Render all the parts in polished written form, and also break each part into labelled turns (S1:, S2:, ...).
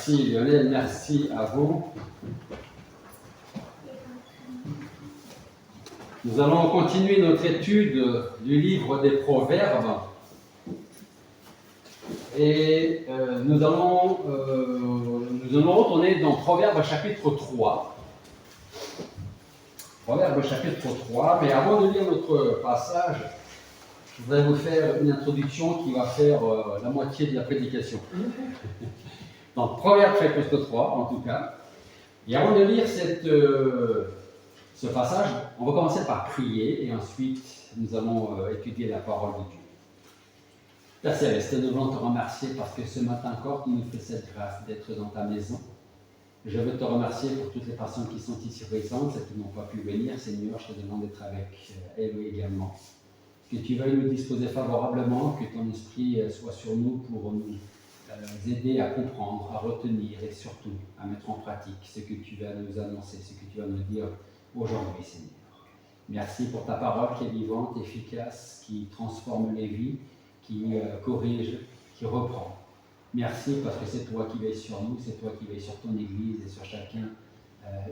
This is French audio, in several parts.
S1: Merci Lionel, merci à vous. Nous allons continuer notre étude du livre des Proverbes. Et nous allons retourner dans Proverbes chapitre 3. Proverbes chapitre 3. Mais avant de lire notre passage, je voudrais vous faire une introduction qui va faire la moitié de la prédication. Donc, Proverbes chapitre 3, en tout cas. Et avant de lire ce passage, on va commencer par prier et ensuite nous allons étudier la parole de Dieu. Père Céleste, nous voulons te remercier parce que ce matin encore, tu nous fais cette grâce d'être dans ta maison. Je veux te remercier pour toutes les personnes qui sont ici présentes, celles qui n'ont pas pu venir. Seigneur, je te demande d'être avec elles également. Que tu veuilles nous disposer favorablement, que ton esprit soit sur nous pour nous aider à comprendre, à retenir et surtout à mettre en pratique ce que tu vas nous annoncer, ce que tu vas nous dire aujourd'hui, Seigneur. Merci pour ta parole qui est vivante, efficace, qui transforme les vies, qui corrige, qui reprend. Merci parce que c'est toi qui veilles sur nous, c'est toi qui veilles sur ton Église et sur chacun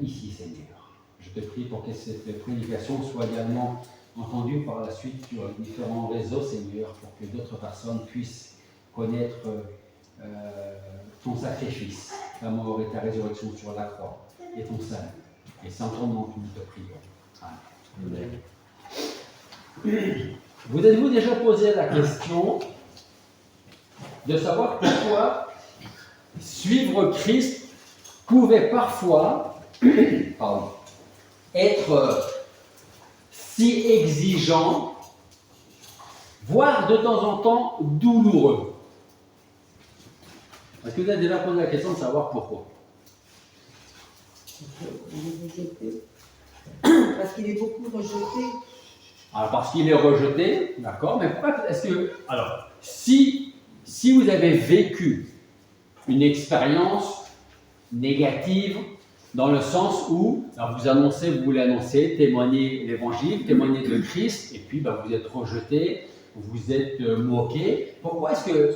S1: ici, Seigneur. Je te prie pour que cette prédication soit également entendue par la suite sur les différents réseaux, Seigneur, pour que d'autres personnes puissent connaître ton sacrifice, ta mort et ta résurrection sur la croix et ton salut. Et c'est en ton nom que nous te prions. Amen. Vous êtes-vous déjà posé la question de savoir pourquoi suivre Christ pouvait parfois être si exigeant, voire de temps en temps douloureux? Est-ce que vous avez déjà posé la question de savoir pourquoi?
S2: Parce qu'il est beaucoup rejeté.
S1: Alors, parce qu'il est rejeté, d'accord, mais pourquoi est-ce que... Alors, si vous avez vécu une expérience négative, dans le sens où alors vous voulez annoncer, témoigner l'évangile, témoigner de Christ, et puis vous êtes rejeté, vous êtes moqué, pourquoi est-ce que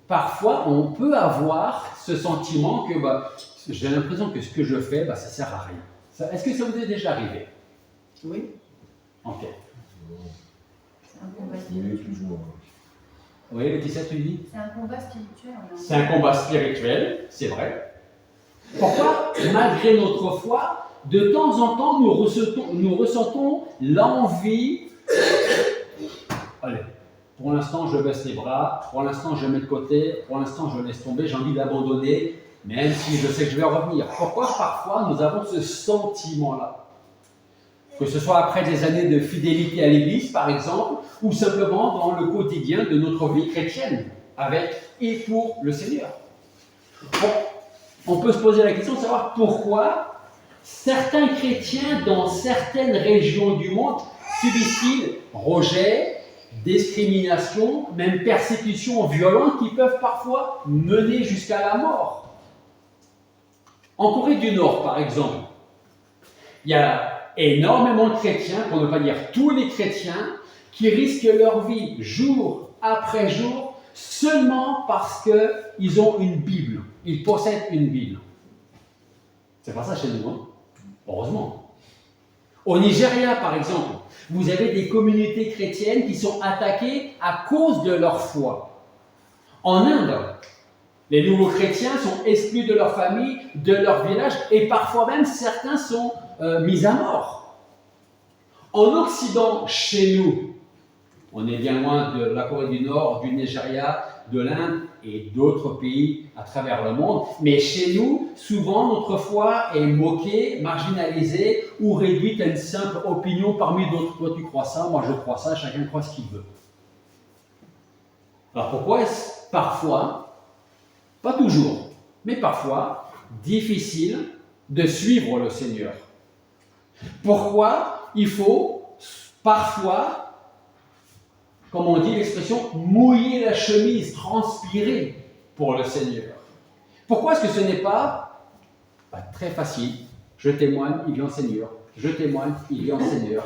S1: parfois on peut avoir ce sentiment que j'ai l'impression que ce que je fais, ça ne sert à rien? Est-ce que ça vous est déjà arrivé?
S2: Oui.
S1: Ok.
S2: C'est un combat spirituel.
S1: Oui, Laetitia, tu dis?
S3: C'est un combat spirituel.
S1: C'est un combat spirituel, c'est vrai. Pourquoi, malgré notre foi, de temps en temps, nous ressentons l'envie. Allez, pour l'instant, je baisse les bras, pour l'instant, je mets de côté, pour l'instant, je laisse tomber, j'ai envie d'abandonner, même si je sais que je vais revenir. Pourquoi, parfois, nous avons ce sentiment-là? Que ce soit après des années de fidélité à l'Église, par exemple, ou simplement dans le quotidien de notre vie chrétienne, avec et pour le Seigneur. Bon, on peut se poser la question de savoir pourquoi certains chrétiens dans certaines régions du monde subissent-ils rejet, discrimination, même persécutions violentes qui peuvent parfois mener jusqu'à la mort. En Corée du Nord, par exemple, il y a énormément de chrétiens, pour ne pas dire tous les chrétiens, qui risquent leur vie jour après jour seulement parce qu'ils ont une Bible. Ils possèdent une Bible. C'est pas ça chez nous, hein? Heureusement. Au Nigeria, par exemple, vous avez des communautés chrétiennes qui sont attaquées à cause de leur foi. En Inde, les nouveaux chrétiens sont exclus de leur famille, de leur village, et parfois même certains sont mis à mort. En Occident, chez nous, on est bien loin de la Corée du Nord, du Nigeria, de l'Inde et d'autres pays à travers le monde, mais chez nous, souvent notre foi est moquée, marginalisée ou réduite à une simple opinion parmi d'autres. Toi tu crois ça, moi je crois ça, chacun croit ce qu'il veut. Alors pourquoi est-ce parfois, pas toujours, mais parfois, difficile de suivre le Seigneur? Pourquoi il faut parfois, comme on dit l'expression, mouiller la chemise, transpirer pour le Seigneur? Pourquoi est-ce que ce n'est pas très facile? Je témoigne, il vient au Seigneur. Je témoigne, il vient au Seigneur.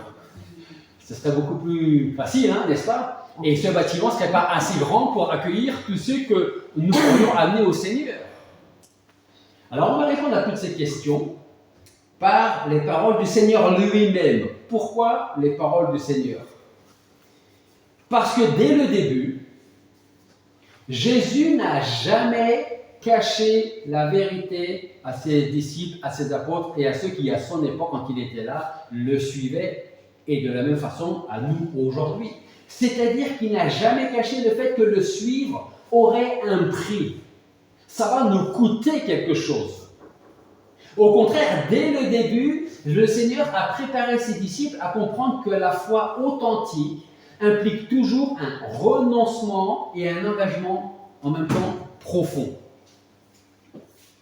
S1: Ce serait beaucoup plus facile, n'est-ce pas? Et ce bâtiment ne serait pas assez grand pour accueillir tous ceux que nous pourrions amener au Seigneur. Alors, on va répondre à toutes ces questions par les paroles du Seigneur lui-même. Pourquoi les paroles du Seigneur? Parce que dès le début, Jésus n'a jamais caché la vérité à ses disciples, à ses apôtres et à ceux qui, à son époque, quand il était là, le suivaient, et de la même façon à nous aujourd'hui. C'est-à-dire qu'il n'a jamais caché le fait que le suivre aurait un prix. Ça va nous coûter quelque chose. Au contraire, dès le début, le Seigneur a préparé ses disciples à comprendre que la foi authentique implique toujours un renoncement et un engagement en même temps profond.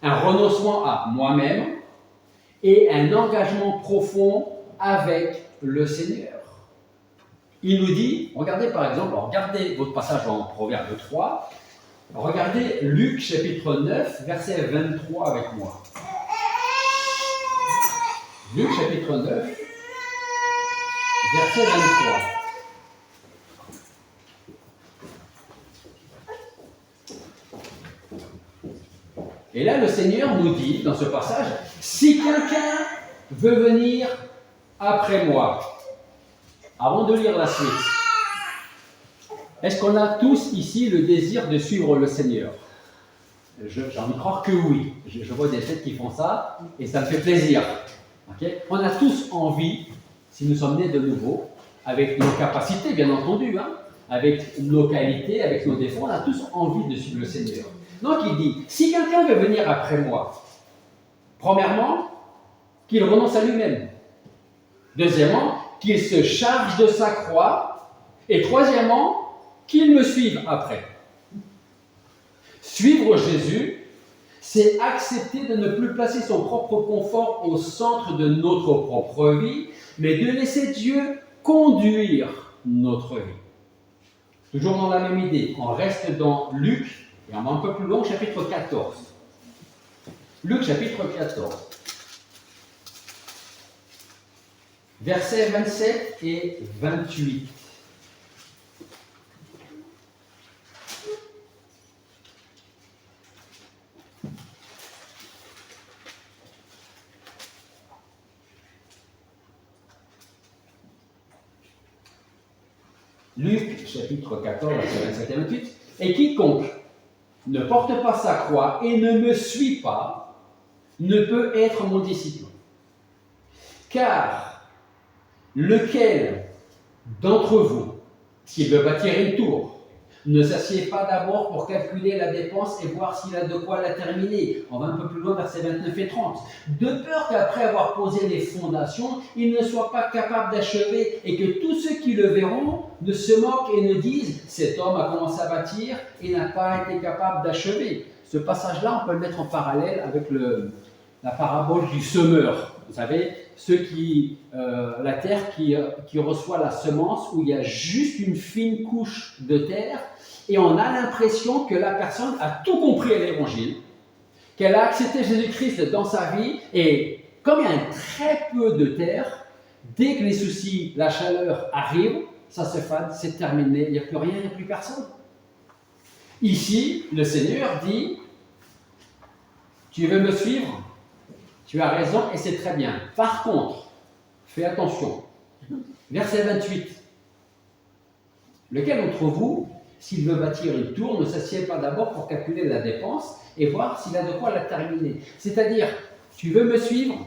S1: Un renoncement à moi-même et un engagement profond avec le Seigneur. Il nous dit, regardez par exemple, regardez votre passage en Proverbe 3, regardez Luc chapitre 9, verset 23 avec moi. Luc chapitre 9, verset 23. Et là, le Seigneur nous dit, dans ce passage, « Si quelqu'un veut venir après moi », avant de lire la suite, est-ce qu'on a tous ici le désir de suivre le Seigneur? J'ai envie de croire que oui. Je vois des têtes qui font ça, et ça me fait plaisir. Okay? On a tous envie, si nous sommes nés de nouveau, avec nos capacités, bien entendu, hein, avec nos qualités, avec nos défauts, on a tous envie de suivre le Seigneur. Donc il dit, si quelqu'un veut venir après moi, premièrement, qu'il renonce à lui-même. Deuxièmement, qu'il se charge de sa croix. Et troisièmement, qu'il me suive après. Suivre Jésus, c'est accepter de ne plus placer son propre confort au centre de notre propre vie, mais de laisser Dieu conduire notre vie. Toujours dans la même idée, on reste dans Luc, et on va un peu plus loin, chapitre 14. Luc, chapitre 14. Versets 27 et 28. Luc, chapitre 14, versets 27 et 28. Et quiconque ne porte pas sa croix et ne me suit pas, ne peut être mon disciple. Car lequel d'entre vous, s'il veut bâtir une tour, ne s'assied pas d'abord pour calculer la dépense et voir s'il a de quoi la terminer? On va un peu plus loin, versets 29 et 30. De peur qu'après avoir posé les fondations, il ne soit pas capable d'achever et que tous ceux qui le verront ne se moquent et ne disent « Cet homme a commencé à bâtir et n'a pas été capable d'achever ». Ce passage-là, on peut le mettre en parallèle avec la parabole du semeur. Vous savez, la terre qui reçoit la semence, où il y a juste une fine couche de terre, et on a l'impression que la personne a tout compris à l'évangile, qu'elle a accepté Jésus-Christ dans sa vie, et comme il y a un très peu de terre, dès que les soucis, la chaleur arrivent, ça se fade, c'est terminé, il n'y a plus rien, il n'y a plus personne. Ici, le Seigneur dit, tu veux me suivre? Tu as raison et c'est très bien. Par contre, fais attention. Verset 28. Lequel d'entre vous, s'il veut bâtir une tour, ne s'assied pas d'abord pour calculer la dépense et voir s'il a de quoi la terminer? C'est-à-dire, tu veux me suivre?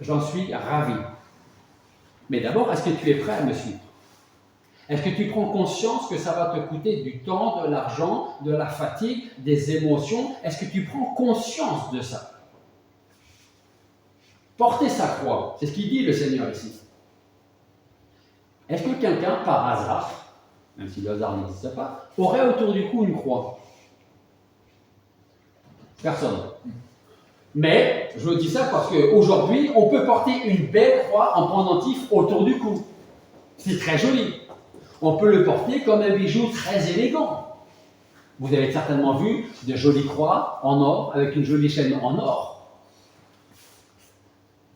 S1: J'en suis ravi. Mais d'abord, est-ce que tu es prêt à me suivre? Est-ce que tu prends conscience que ça va te coûter du temps, de l'argent, de la fatigue, des émotions? Est-ce que tu prends conscience de ça? Porter sa croix, c'est ce qu'il dit le Seigneur ici. Est-ce que quelqu'un, par hasard, même si le hasard n'existe pas, aurait autour du cou une croix? Personne. Mais, je dis ça parce qu'aujourd'hui, on peut porter une belle croix en pendentif autour du cou. C'est très joli. On peut le porter comme un bijou très élégant. Vous avez certainement vu de jolies croix en or, avec une jolie chaîne en or.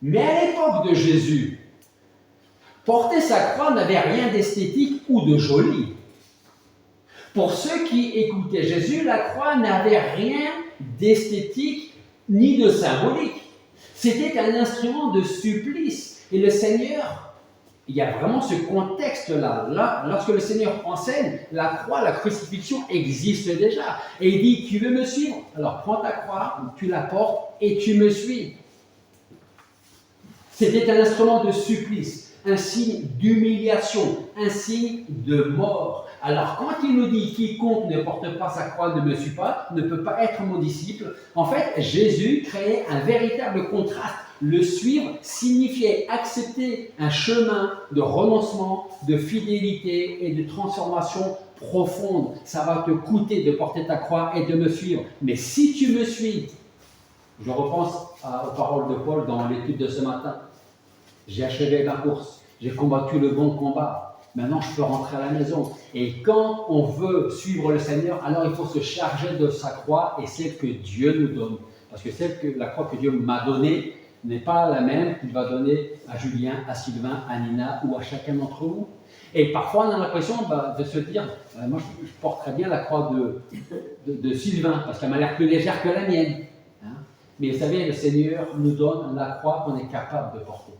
S1: Mais à l'époque de Jésus, porter sa croix n'avait rien d'esthétique ou de joli. Pour ceux qui écoutaient Jésus, la croix n'avait rien d'esthétique ni de symbolique. C'était un instrument de supplice. Et le Seigneur, il y a vraiment ce contexte-là. Là, lorsque le Seigneur enseigne, la croix, la crucifixion existe déjà. Et il dit, tu veux me suivre? Alors prends ta croix, tu la portes et tu me suis. C'était un instrument de supplice, un signe d'humiliation, un signe de mort. Alors quand il nous dit quiconque ne porte pas sa croix ne me suit pas, ne peut pas être mon disciple, en fait Jésus créait un véritable contraste. Le suivre signifiait accepter un chemin de renoncement, de fidélité et de transformation profonde. Ça va te coûter de porter ta croix et de me suivre. Mais si tu me suis, je repense aux paroles de Paul dans l'étude de ce matin. J'ai achevé ma course, j'ai combattu le bon combat. Maintenant, je peux rentrer à la maison. Et quand on veut suivre le Seigneur, alors il faut se charger de sa croix et celle que Dieu nous donne. Parce que la croix que Dieu m'a donnée n'est pas la même qu'il va donner à Julien, à Sylvain, à Nina ou à chacun d'entre vous. Et parfois, on a l'impression de se dire, moi, je porterais bien la croix de Sylvain, parce qu'elle m'a l'air plus légère que la mienne. Hein? Mais vous savez, le Seigneur nous donne la croix qu'on est capable de porter.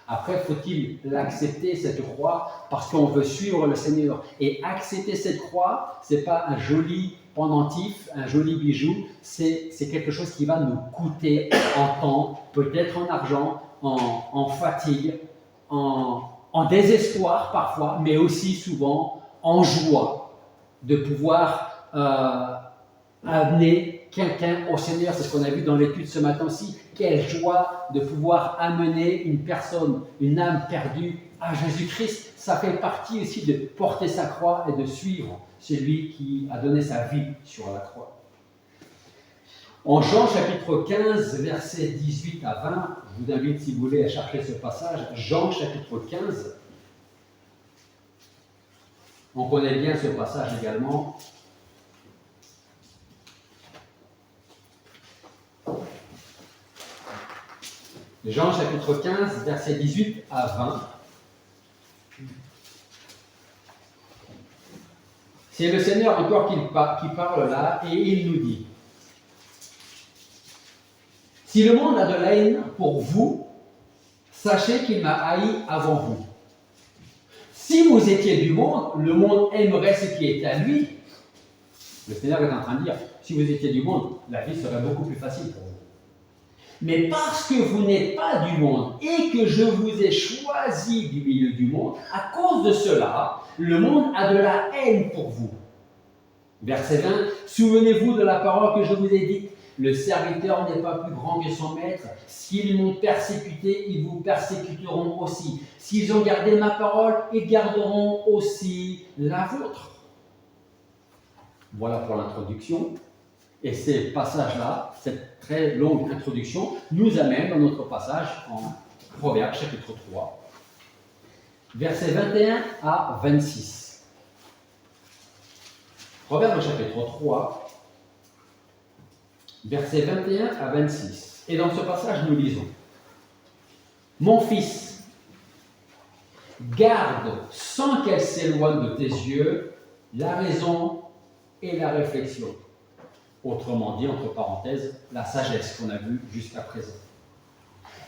S1: Après, faut-il l'accepter, cette croix, parce qu'on veut suivre le Seigneur. Et accepter cette croix, ce n'est pas un joli pendentif, un joli bijou, c'est quelque chose qui va nous coûter en temps, peut-être en argent, en fatigue, en désespoir parfois, mais aussi souvent en joie de pouvoir amener quelqu'un au Seigneur. C'est ce qu'on a vu dans l'étude ce matin aussi. Quelle joie de pouvoir amener une personne, une âme perdue à Jésus-Christ. Ça fait partie aussi de porter sa croix et de suivre celui qui a donné sa vie sur la croix. En Jean chapitre 15, versets 18 à 20, je vous invite, si vous voulez, à chercher ce passage. Jean chapitre 15. On connaît bien ce passage également. Jean chapitre 15, versets 18 à 20. C'est le Seigneur encore qui parle là, et il nous dit: si le monde a de la haine pour vous, sachez qu'il m'a haï avant vous. Si vous étiez du monde, le monde aimerait ce qui est à lui. Le Seigneur est en train de dire, si vous étiez du monde, la vie serait beaucoup plus facile pour vous. Mais parce que vous n'êtes pas du monde et que je vous ai choisi du milieu du monde, à cause de cela, le monde a de la haine pour vous. Verset 20, souvenez-vous de la parole que je vous ai dite. Le serviteur n'est pas plus grand que son maître. S'ils m'ont persécuté, ils vous persécuteront aussi. S'ils ont gardé ma parole, ils garderont aussi la vôtre. Voilà pour l'introduction. Et ces passages-là, cette très longue introduction, nous amène dans notre passage en Proverbes chapitre 3, versets 21 à 26. Proverbes chapitre 3, versets 21 à 26. Et dans ce passage, nous lisons: mon fils, garde sans qu'elle s'éloigne de tes yeux la raison et la réflexion. Autrement dit, entre parenthèses, la sagesse qu'on a vue jusqu'à présent.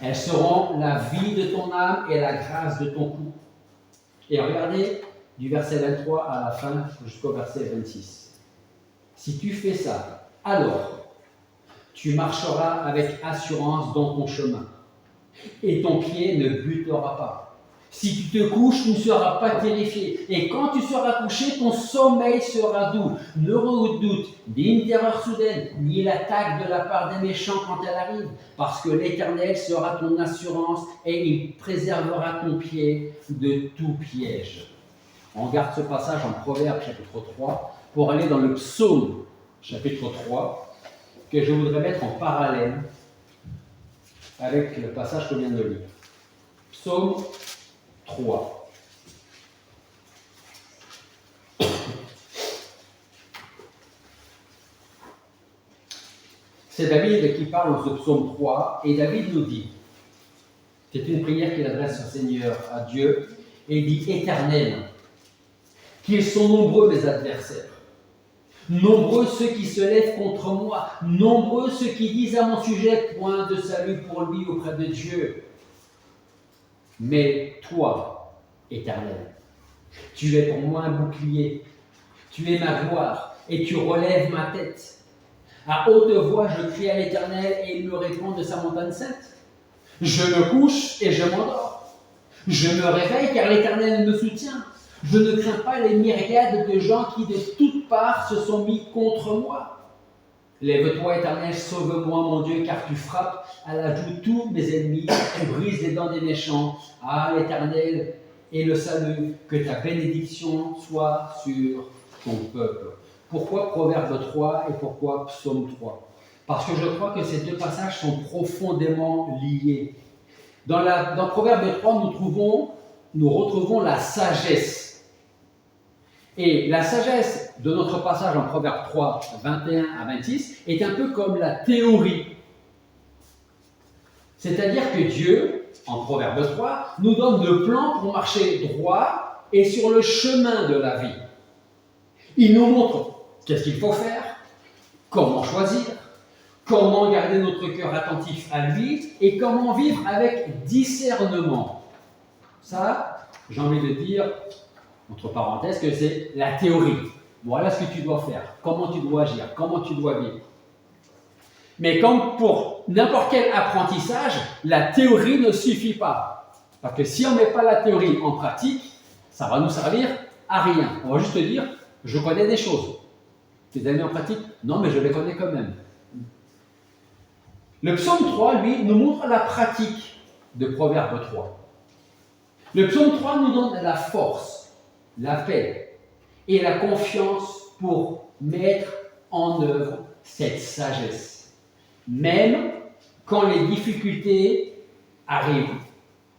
S1: Elles seront la vie de ton âme et la grâce de ton cou. Et regardez du verset 23 à la fin jusqu'au verset 26. Si tu fais ça, alors tu marcheras avec assurance dans ton chemin et ton pied ne butera pas. Si tu te couches, tu ne seras pas terrifié. Et quand tu seras couché, ton sommeil sera doux. Ne redoute ni une terreur soudaine, ni l'attaque de la part des méchants quand elle arrive. Parce que l'Éternel sera ton assurance et il préservera ton pied de tout piège. On garde ce passage en Proverbes chapitre 3 pour aller dans le psaume chapitre 3 que je voudrais mettre en parallèle avec le passage que je viens de lire. Psaume 3. C'est David qui parle dans ce psaume 3, et David nous dit, c'est une prière qu'il adresse au Seigneur, à Dieu, et il dit: Éternel, qu'ils sont nombreux mes adversaires. Nombreux ceux qui se lèvent contre moi, nombreux ceux qui disent à mon sujet, point de salut pour lui auprès de Dieu. Mais toi, Éternel, tu es pour moi un bouclier, tu es ma gloire et tu relèves ma tête. À haute voix, je crie à l'Éternel et il me répond de sa montagne sainte. Je me couche et je m'endors. Je me réveille car l'Éternel me soutient. Je ne crains pas les myriades de gens qui de toutes parts se sont mis contre moi. Lève-toi, Éternel, sauve-moi, mon Dieu, car tu frappes à la joue tous mes ennemis, tu brises les dents des méchants. Ah, l'Éternel est le salut, que ta bénédiction soit sur ton peuple. Pourquoi Proverbe 3 et pourquoi Psaume 3? Parce que je crois que ces deux passages sont profondément liés. Dans Proverbe 3, nous retrouvons la sagesse. Et la sagesse de notre passage en Proverbe 3, 21 à 26 est un peu comme la théorie. C'est-à-dire que Dieu, en Proverbe 3, nous donne le plan pour marcher droit et sur le chemin de la vie. Il nous montre qu'est-ce qu'il faut faire, comment choisir, comment garder notre cœur attentif à lui et comment vivre avec discernement. Ça, j'ai envie de dire, entre parenthèses, que c'est la théorie. Voilà ce que tu dois faire, comment tu dois agir, comment tu dois vivre. Mais comme pour n'importe quel apprentissage, la théorie ne suffit pas. Parce que si on ne met pas la théorie en pratique, ça va nous servir à rien. On va juste te dire, je connais des choses. Tu les as mis en pratique? Non, mais je les connais quand même. Le psaume 3, lui, nous montre la pratique de Proverbe 3. Le psaume 3 nous donne la force, la paix et la confiance pour mettre en œuvre cette sagesse. Même quand les difficultés arrivent,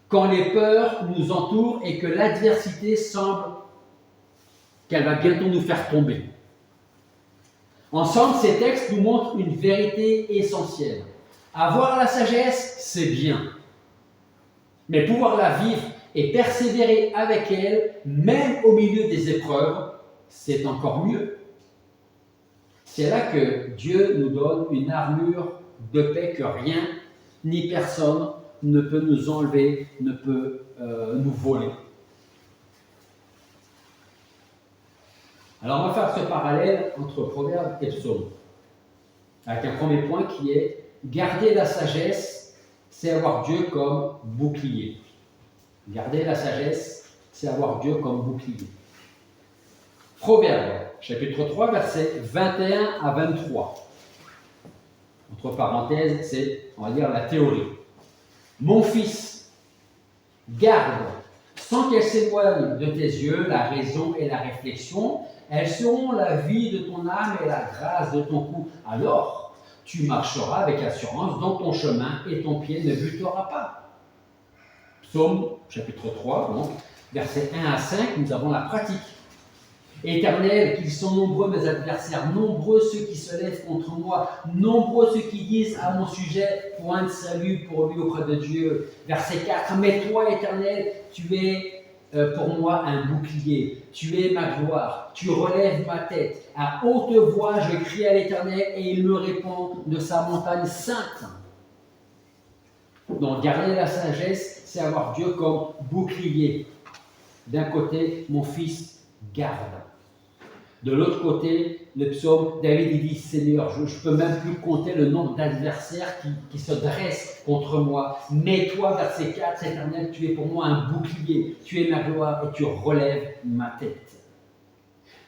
S1: quand les peurs nous entourent et que l'adversité semble qu'elle va bientôt nous faire tomber. Ensemble, ces textes nous montrent une vérité essentielle. Avoir la sagesse, c'est bien. Mais pouvoir la vivre et persévérer avec elle, même au milieu des épreuves, c'est encore mieux. C'est là que Dieu nous donne une armure de paix que rien ni personne ne peut nous enlever, ne peut nous voler. Alors on va faire ce parallèle entre Proverbe et Psaume, avec un premier point qui est garder la sagesse, c'est avoir Dieu comme bouclier. Garder la sagesse, c'est avoir Dieu comme bouclier. Proverbe, chapitre 3, versets 21 à 23. Entre parenthèses, c'est, on va dire, la théorie. Mon fils, garde, sans qu'elle s'éloigne de tes yeux, la raison et la réflexion. Elles seront la vie de ton âme et la grâce de ton cou. Alors, tu marcheras avec assurance dans ton chemin et ton pied ne butera pas. Psaume, chapitre 3, donc, versets 1 à 5, nous avons la pratique. Éternel, qu'ils sont nombreux mes adversaires, nombreux ceux qui se lèvent contre moi, nombreux ceux qui disent à mon sujet, point de salut pour lui auprès de Dieu. Verset 4, mais toi, Éternel, tu es pour moi un bouclier, tu es ma gloire, tu relèves ma tête. À haute voix, je crie à l'Éternel et il me répond de sa montagne sainte. Donc, garder la sagesse, c'est avoir Dieu comme bouclier. D'un côté, mon fils, garde. De l'autre côté, le psaume, David il dit, Seigneur, je ne peux même plus compter le nombre d'adversaires qui se dressent contre moi. Mais toi, verset 4, Éternel, tu es pour moi un bouclier, tu es ma gloire et tu relèves ma tête.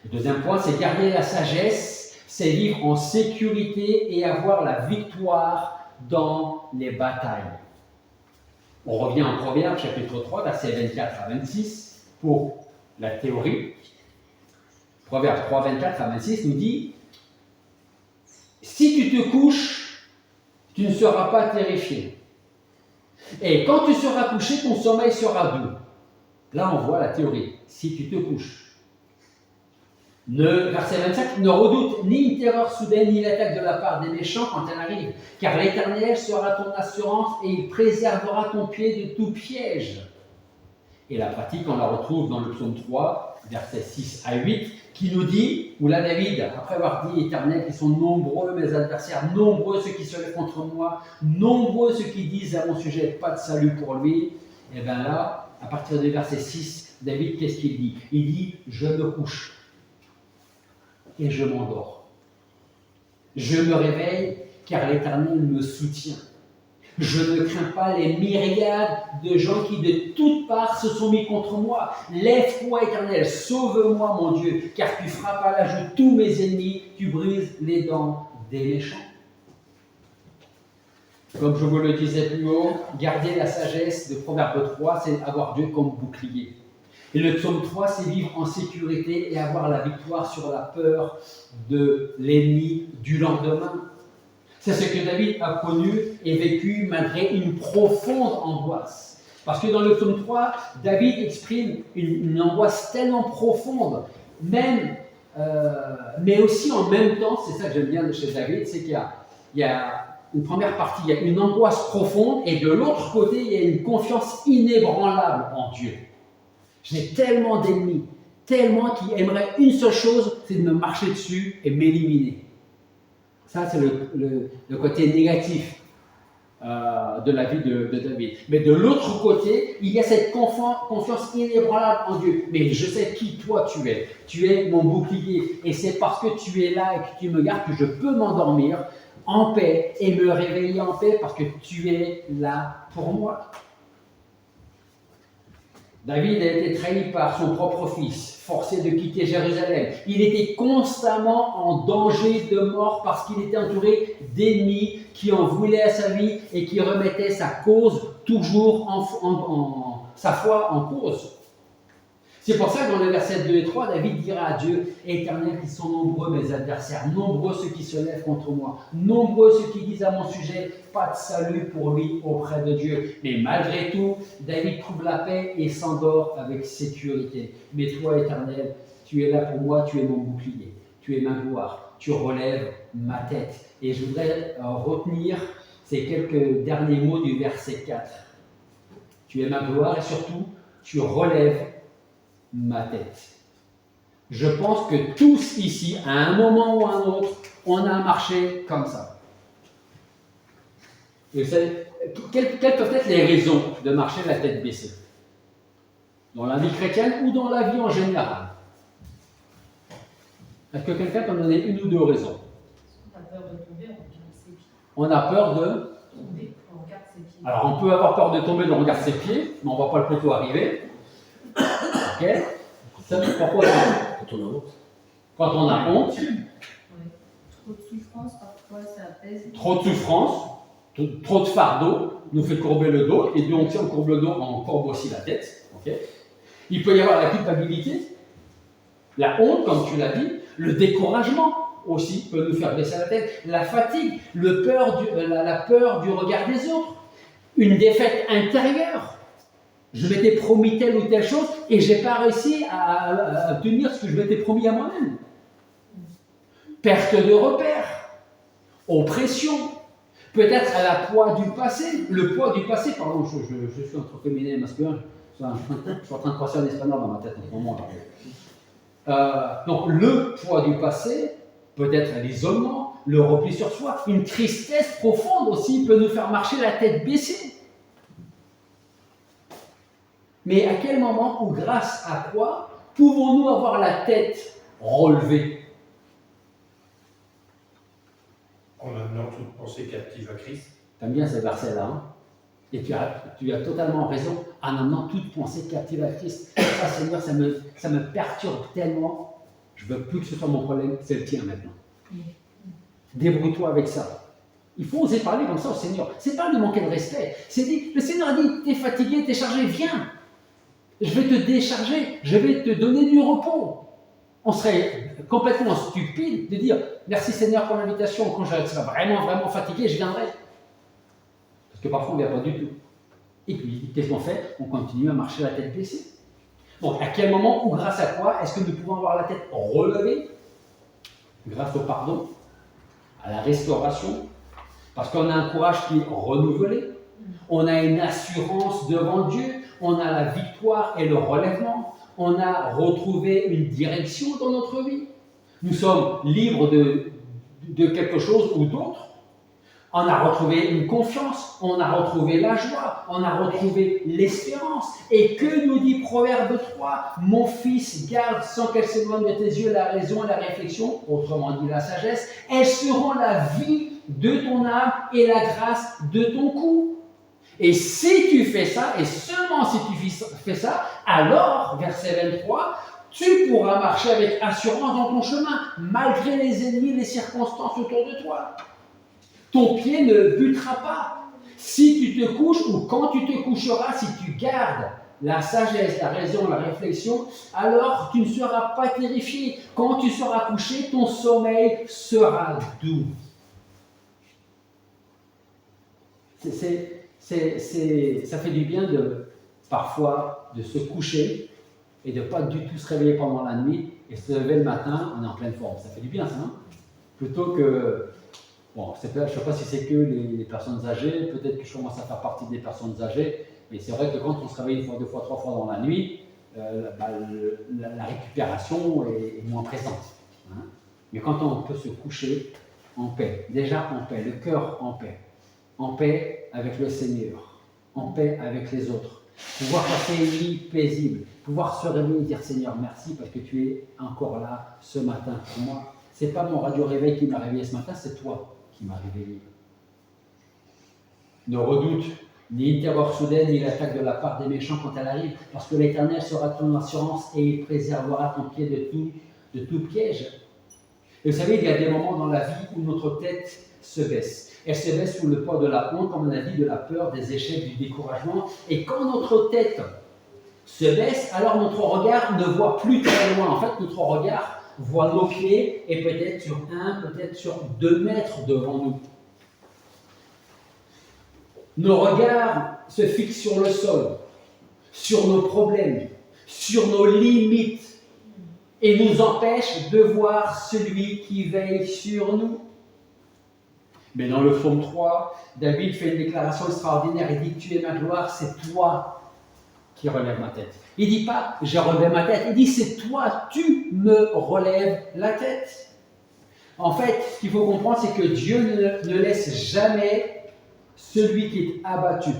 S1: Le deuxième point, c'est garder la sagesse, c'est vivre en sécurité et avoir la victoire dans les batailles. On revient en Proverbe, chapitre 3, versets 24 à 26, pour la théorie. Proverbe 3, 24 à 26 nous dit « Si tu te couches, tu ne seras pas terrifié. Et quand tu seras couché, ton sommeil sera doux. » Là, on voit la théorie. Si tu te couches. Verset 25 « Ne redoute ni une terreur soudaine, ni l'attaque de la part des méchants quand elle arrive. Car l'Éternel sera ton assurance et il préservera ton pied de tout piège. » Et la pratique, on la retrouve dans le psaume 3, versets 6 à 8, qui nous dit, où là David, après avoir dit Éternel, qui sont nombreux mes adversaires, nombreux ceux qui se lèvent contre moi, nombreux ceux qui disent à mon sujet pas de salut pour lui, et bien là, à partir du verset 6, David, qu'est-ce qu'il dit? Il dit, je me couche et je m'endors. Je me réveille car l'Éternel me soutient. Je ne crains pas les myriades de gens qui de toutes parts se sont mis contre moi. Lève-toi, Éternel, sauve-moi, mon Dieu, car tu frappes à la joue tous mes ennemis, tu brises les dents des méchants. Comme je vous le disais plus haut, garder la sagesse de Proverbe 3, c'est avoir Dieu comme bouclier. Et le psaume 3, c'est vivre en sécurité et avoir la victoire sur la peur de l'ennemi du lendemain. C'est ce que David a connu et vécu malgré une profonde angoisse. Parce que dans le psaume 3, David exprime une angoisse tellement profonde, même, mais aussi en même temps, c'est ça que j'aime bien de chez David, c'est qu'il y a une première partie, il y a une angoisse profonde, et de l'autre côté, il y a une confiance inébranlable en Dieu. J'ai tellement d'ennemis, tellement qui aimeraient une seule chose, c'est de me marcher dessus et m'éliminer. Ça, c'est le côté négatif de la vie de David. Mais de l'autre côté, il y a cette confiance inébranlable en Dieu. Mais je sais qui toi tu es. Tu es mon bouclier. Et c'est parce que tu es là et que tu me gardes que je peux m'endormir en paix et me réveiller en paix parce que tu es là pour moi. David a été trahi par son propre fils, forcé de quitter Jérusalem. Il était constamment en danger de mort parce qu'il était entouré d'ennemis qui en voulaient à sa vie et qui remettaient sa cause toujours sa foi en cause. C'est pour ça que dans les versets 2 et 3, David dira à Dieu, Éternel, qui sont nombreux mes adversaires, nombreux ceux qui se lèvent contre moi, nombreux ceux qui disent à mon sujet, pas de salut pour lui auprès de Dieu. Mais malgré tout, David trouve la paix et s'endort avec sécurité. Mais toi, Éternel, tu es là pour moi, tu es mon bouclier, tu es ma gloire, tu relèves ma tête. Et je voudrais retenir ces quelques derniers mots du verset 4. Tu es ma gloire et surtout, tu relèves ma tête. Je pense que tous ici, à un moment ou à un autre, on a marché comme ça. Et vous savez, quelles peuvent être les raisons de marcher la tête baissée? Dans la vie chrétienne ou dans la vie en général? Est-ce que quelqu'un peut me donner une ou deux raisons?
S3: On a peur de tomber, on regarde ses pieds.
S1: On a peur de
S3: Tomber, on regarde ses pieds.
S1: Alors, on peut avoir peur de tomber, on regarde ses pieds, mais on ne voit pas le poteau arriver. Ok? Ça, pourquoi?
S4: Quand on a honte.
S1: Quand on a honte.
S3: Ouais. Trop de souffrance, parfois ça apaise.
S1: Trop de souffrance, trop de fardeau nous fait courber le dos, et donc si on courbe le dos, on courbe aussi la tête. Okay. Il peut y avoir la culpabilité, la honte, comme tu l'as dit, le découragement aussi peut nous faire baisser la tête, la fatigue, la peur du regard des autres, une défaite intérieure. Je m'étais promis telle ou telle chose et je n'ai pas réussi à obtenir ce que je m'étais promis à moi-même. Perte de repères, oppression, peut-être à la poids du passé, le poids du passé, pardon, je suis entre féminin et masculin, je suis en train de passer en espagnol dans ma tête en ce moment. Donc le poids du passé, peut-être l'isolement, le repli sur soi, une tristesse profonde aussi peut nous faire marcher la tête baissée. Mais à quel moment ou grâce à quoi pouvons-nous avoir la tête relevée?
S5: En amenant toute pensée captive à Christ.
S1: T'aimes bien ce verset-là, hein? Et tu as totalement raison, en amenant toute pensée captive à Christ. Ça, Seigneur, ça me perturbe tellement. Je ne veux plus que ce soit mon problème, c'est le tien maintenant. Débrouille-toi avec ça. Il faut oser parler comme ça au Seigneur. Ce n'est pas de manquer de respect. C'est dit, le Seigneur a dit, t'es fatigué, t'es chargé, viens. Je vais te décharger, je vais te donner du repos. On serait complètement stupide de dire merci Seigneur pour l'invitation, quand je serai vraiment fatigué, je viendrai. Parce que parfois on ne vient pas du tout. Et puis, qu'est-ce qu'on fait? On continue à marcher la tête baissée. Donc, à quel moment ou grâce à quoi est-ce que nous pouvons avoir la tête relevée? Grâce au pardon, à la restauration, parce qu'on a un courage qui est renouvelé, on a une assurance devant Dieu, on a la victoire et le relèvement, on a retrouvé une direction dans notre vie. Nous sommes libres de quelque chose ou d'autre. On a retrouvé une confiance, on a retrouvé la joie, on a retrouvé l'espérance. Et que nous dit Proverbe 3 ? Mon fils, garde sans qu'elle s'éloigne de tes yeux la raison et la réflexion, autrement dit la sagesse. Elles seront la vie de ton âme et la grâce de ton cou. Et si tu fais ça, et seulement si tu fais ça, alors, verset 23, tu pourras marcher avec assurance dans ton chemin, malgré les ennemis, les circonstances autour de toi. Ton pied ne butera pas. Si tu te couches ou quand tu te coucheras, si tu gardes la sagesse, la raison, la réflexion, alors tu ne seras pas terrifié. Quand tu seras couché, ton sommeil sera doux. Ça fait du bien parfois de se coucher et de ne pas du tout se réveiller pendant la nuit et se lever le matin, on est en pleine forme. Ça fait du bien ça, hein? Plutôt que... Bon, je ne sais pas si c'est que les personnes âgées, peut-être que je commence à faire partie des personnes âgées, mais c'est vrai que quand on se réveille une fois, deux fois, trois fois dans la nuit, la récupération est moins présente. Hein? Mais quand on peut se coucher en paix, déjà en paix, le cœur en paix avec le Seigneur, en paix avec les autres, pouvoir passer une nuit paisible, pouvoir se réveiller et dire Seigneur merci parce que tu es encore là ce matin pour moi. Ce n'est pas mon radio-réveil qui m'a réveillé ce matin, c'est toi qui m'as réveillé. Ne redoute ni une terreur soudaine, ni l'attaque de la part des méchants quand elle arrive, parce que l'Éternel sera ton assurance et il préservera ton pied de tout piège. Et vous savez, il y a des moments dans la vie où notre tête se baisse. Elle se baisse sous le poids de la honte, comme on a dit, de la peur, des échecs, du découragement. Et quand notre tête se baisse, alors notre regard ne voit plus très loin. En fait, notre regard voit nos pieds et peut-être sur 1, peut-être sur 2 mètres devant nous. Nos regards se fixent sur le sol, sur nos problèmes, sur nos limites et nous empêchent de voir celui qui veille sur nous. Mais dans le psaume 3, David fait une déclaration extraordinaire. Il dit « Tu es ma gloire, c'est toi qui relèves ma tête. » Il ne dit pas « J'ai relevé ma tête », il dit « C'est toi, tu me relèves la tête. » En fait, ce qu'il faut comprendre, c'est que Dieu ne laisse jamais celui qui est abattu.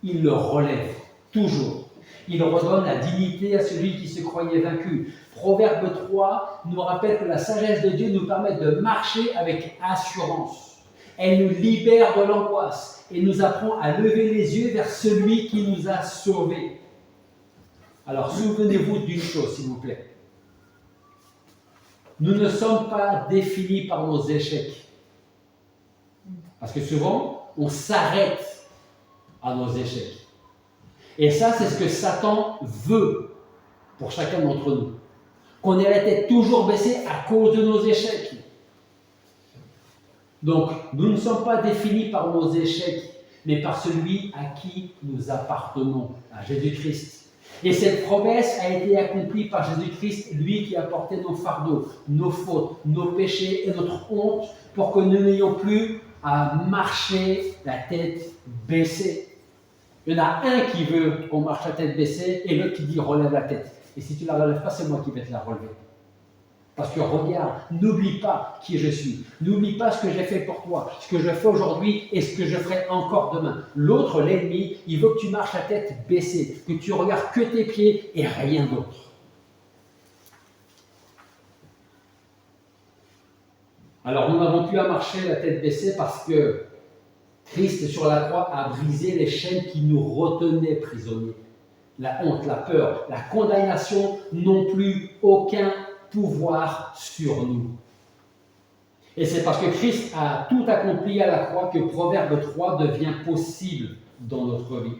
S1: Il le relève, toujours. Il redonne la dignité à celui qui se croyait vaincu. Proverbe 3 nous rappelle que la sagesse de Dieu nous permet de marcher avec assurance. Elle nous libère de l'angoisse et nous apprend à lever les yeux vers celui qui nous a sauvés. Alors souvenez-vous d'une chose, s'il vous plaît. Nous ne sommes pas définis par nos échecs. Parce que souvent, on s'arrête à nos échecs. Et ça, c'est ce que Satan veut pour chacun d'entre nous. Qu'on ait la tête toujours baissée à cause de nos échecs. Donc, nous ne sommes pas définis par nos échecs, mais par celui à qui nous appartenons, à Jésus-Christ. Et cette promesse a été accomplie par Jésus-Christ, lui qui a porté nos fardeaux, nos fautes, nos péchés et notre honte, pour que nous n'ayons plus à marcher la tête baissée. Il y en a un qui veut qu'on marche la tête baissée et l'autre qui dit relève la tête. Et si tu ne la relèves pas, c'est moi qui vais te la relever. Parce que regarde, n'oublie pas qui je suis. N'oublie pas ce que j'ai fait pour toi, ce que je fais aujourd'hui et ce que je ferai encore demain. L'autre, l'ennemi, il veut que tu marches la tête baissée, que tu regardes que tes pieds et rien d'autre. Alors nous n'avons plus à marcher la tête baissée parce que Christ sur la croix a brisé les chaînes qui nous retenaient prisonniers. La honte, la peur, la condamnation n'ont plus aucun pouvoir sur nous. Et c'est parce que Christ a tout accompli à la croix que Proverbe 3 devient possible dans notre vie.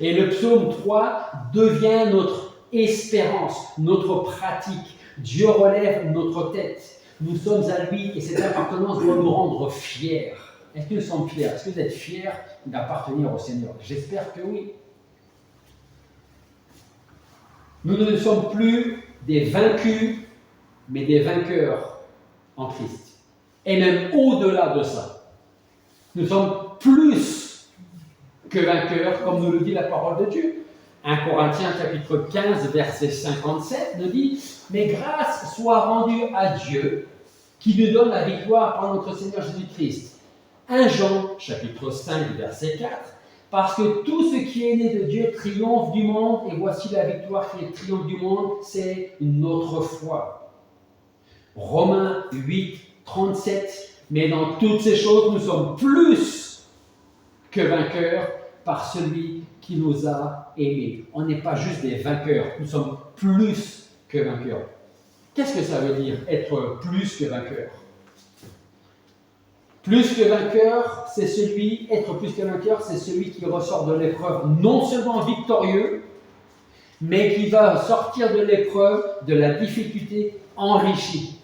S1: Et le psaume 3 devient notre espérance, notre pratique. Dieu relève notre tête. Nous sommes à lui et cette appartenance doit nous rendre fiers. Est-ce que nous sommes fiers? Est-ce que vous êtes fiers d'appartenir au Seigneur? J'espère que oui. Nous ne sommes plus des vaincus, mais des vainqueurs en Christ. Et même au-delà de ça, nous sommes plus que vainqueurs, comme nous le dit la parole de Dieu. 1 Corinthiens chapitre 15, verset 57 nous dit « Mais grâce soit rendue à Dieu, qui nous donne la victoire par notre Seigneur Jésus-Christ. » 1 Jean chapitre 5, verset 4 « Parce que tout ce qui est né de Dieu triomphe du monde, et voici la victoire qui triomphe du monde, c'est notre foi. » Romains 8, 37 « Mais dans toutes ces choses, nous sommes plus que vainqueurs par celui qui nous a aimés. » On n'est pas juste des vainqueurs, nous sommes plus que vainqueurs. Qu'est-ce que ça veut dire, être plus que vainqueur? Plus que vainqueur, c'est celui, être plus que vainqueur, c'est celui qui ressort de l'épreuve non seulement victorieux, mais qui va sortir de l'épreuve, de la difficulté, enrichi,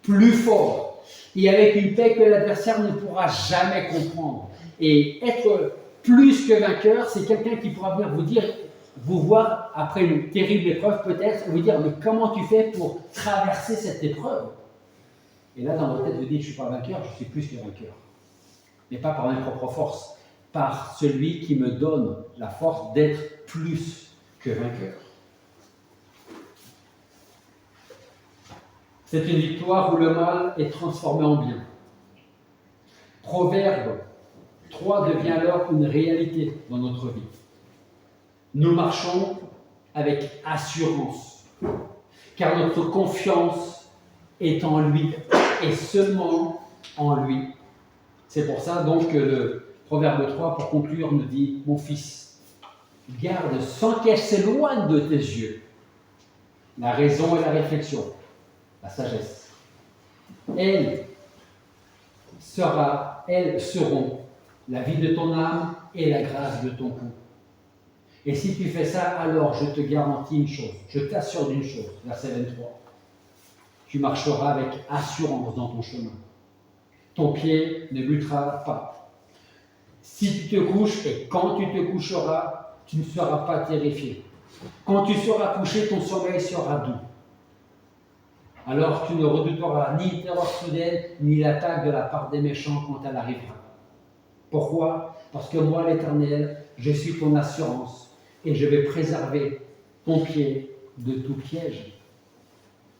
S1: plus fort, et avec une paix que l'adversaire ne pourra jamais comprendre. Et être plus que vainqueur, c'est quelqu'un qui pourra venir vous voir après une terrible épreuve peut-être, et vous dire, mais comment tu fais pour traverser cette épreuve? Et là, dans votre tête, vous dites, je ne suis pas vainqueur, je suis plus que vainqueur. Mais pas par mes propres forces, par celui qui me donne la force d'être plus que vainqueur. C'est une victoire où le mal est transformé en bien. Proverbe 3 devient alors une réalité dans notre vie. Nous marchons avec assurance, car notre confiance est en lui et seulement en lui. C'est pour ça donc que le Proverbe 3, pour conclure, nous dit « Mon fils, garde sans qu'elle s'éloigne de tes yeux la raison et la réflexion, la sagesse. Elles seront la vie de ton âme et la grâce de ton cou. Et si tu fais ça, alors je te garantis une chose, je t'assure d'une chose, verset 23. Tu marcheras avec assurance dans ton chemin. Ton pied ne butera pas. Si tu te couches et quand tu te coucheras, tu ne seras pas terrifié. Quand tu seras couché, ton sommeil sera doux. Alors tu ne redouteras ni terreur soudaine, ni l'attaque de la part des méchants quand elle arrivera. Pourquoi? Parce que moi, l'Éternel, je suis ton assurance et je vais préserver ton pied de tout piège.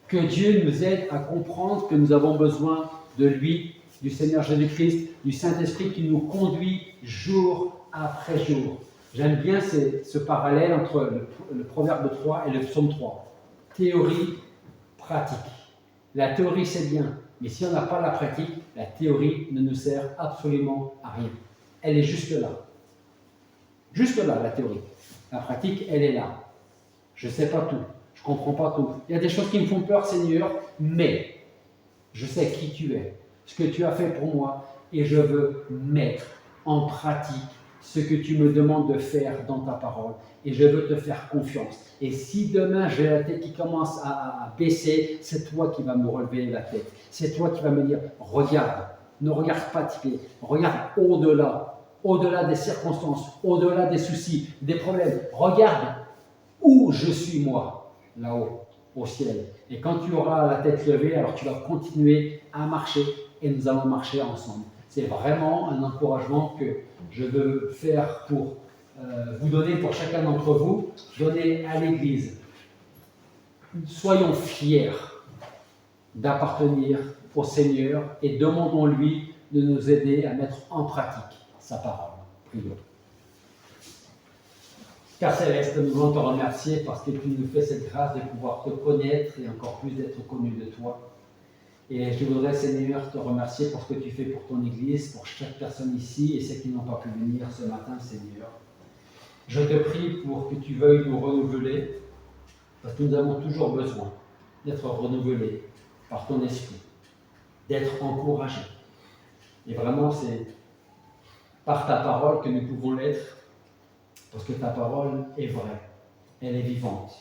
S1: Que Dieu nous aide à comprendre que nous avons besoin de lui, du Seigneur Jésus-Christ, du Saint-Esprit qui nous conduit jour après jour. J'aime bien ce parallèle entre le Proverbe 3 et le Psaume 3. Théorie, pratique. La théorie, c'est bien, mais si on n'a pas la pratique, la théorie ne nous sert absolument à rien. Elle est juste là. Juste là, la théorie. La pratique, elle est là. Je ne sais pas tout. Je ne comprends pas tout. Il y a des choses qui me font peur, Seigneur, mais je sais qui tu es, ce que tu as fait pour moi, et je veux mettre en pratique ce que tu me demandes de faire dans ta parole, et je veux te faire confiance. Et si demain j'ai la tête qui commence à baisser, c'est toi qui vas me relever la tête. C'est toi qui vas me dire, regarde, ne regarde pas tes pieds, regarde au-delà des circonstances, au-delà des soucis, des problèmes. Regarde où je suis moi, là-haut, au ciel. Et quand tu auras la tête levée, alors tu vas continuer à marcher et nous allons marcher ensemble. C'est vraiment un encouragement que je veux faire pour vous donner, pour chacun d'entre vous, donner à l'Église. Soyons fiers d'appartenir au Seigneur et demandons-lui de nous aider à mettre en pratique sa parole. Prions. Père Céleste, nous voulons te remercier parce que tu nous fais cette grâce de pouvoir te connaître et encore plus d'être connu de toi. Et je voudrais, Seigneur, te remercier pour ce que tu fais pour ton Église, pour chaque personne ici et ceux qui n'ont pas pu venir ce matin, Seigneur. Je te prie pour que tu veuilles nous renouveler, parce que nous avons toujours besoin d'être renouvelés par ton esprit, d'être encouragés. Et vraiment, c'est par ta parole que nous pouvons l'être, parce que ta parole est vraie, elle est vivante,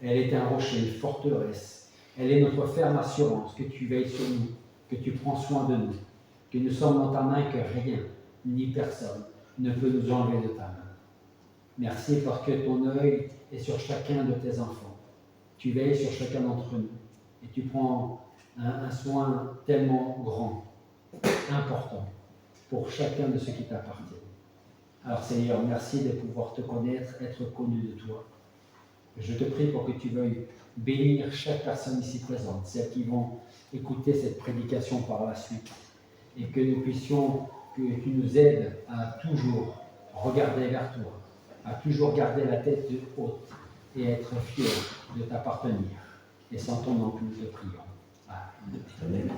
S1: elle est un rocher, une forteresse, elle est notre ferme assurance que tu veilles sur nous, que tu prends soin de nous, que nous sommes dans ta main, que rien, ni personne ne peut nous enlever de ta main. Merci parce que ton œil est sur chacun de tes enfants. Tu veilles sur chacun d'entre nous et tu prends un soin tellement grand, important, pour chacun de ceux qui t'appartiennent. Alors Seigneur, merci de pouvoir te connaître, être connu de toi. Je te prie pour que tu veuilles bénir chaque personne ici présente, celles qui vont écouter cette prédication par la suite, et que nous puissions, que tu nous aides à toujours regarder vers toi, à toujours garder la tête haute et être fiers de t'appartenir. Et sans ton nom que nous te prions. Amen.